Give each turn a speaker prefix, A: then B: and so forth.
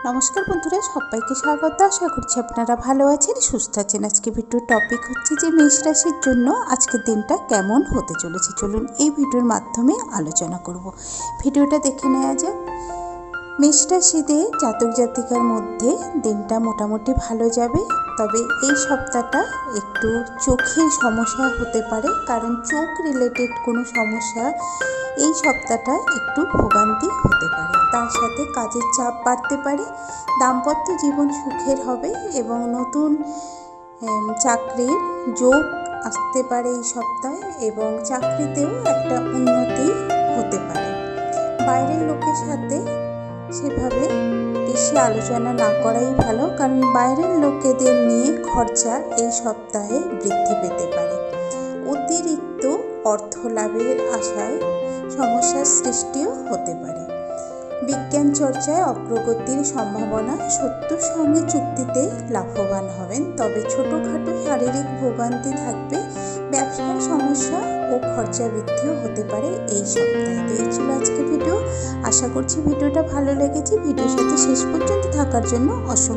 A: নমস্কার বন্ধুরা, সবাইকে স্বাগত। আশা করছি আপনারা ভালো আছেন, সুস্থ আছেন। আজকে ভিডিওর টপিক হচ্ছে যে মেষ রাশির জন্য আজকের দিনটা কেমন হতে চলেছে। চলুন এই ভিডিওর মাধ্যমে আলোচনা করব। ভিডিওটা দেখে নেওয়া যাক। মেষ রাশিতে জাতক জাতিকার মধ্যে দিনটা মোটামুটি ভালো যাবে, তবে এই সপ্তাহটা একটু চোখের সমস্যা হতে পারে, কারণ চোখ রিলেটেড কোনো সমস্যা এই সপ্তাহটা একটু ভোগান্তি হতে পারে। তার সাথে কাজের চাপ বাড়তে পারে। দাম্পত্য জীবন সুখের হবে এবং নতুন চাকরির যোগ আসতে পারে এই সপ্তাহে, এবং চাকরিতেও একটা উন্নতি হতে পারে। বাইরের লোকের সাথে সেভাবে বেশি আলোচনা না করাই ভালো, কারণ বাইরের লোকেদের নিয়ে খরচা এই সপ্তাহে বৃদ্ধি পেতে পারে। অতিরিক্ত অর্থ লাভের আশায় সমস্যার সৃষ্টিও হতে পারে। বিজ্ঞান চর্চায় অগ্রগতির সম্ভাবনা, শত্রুর সঙ্গে চুক্তিতে লাভবান হবেন, তবে ছোটোখাটো শারীরিক ভোগান্তি থাকবে। ব্যবসার সমস্যা ও খরচা বৃদ্ধিও হতে পারে এই সপ্তাহে। তো এই ছিল আজকে ভিডিও। আশা করছি ভিডিওটা ভালো লেগেছে। ভিডিওর সাথে শেষ পর্যন্ত থাকার জন্য অসংখ্য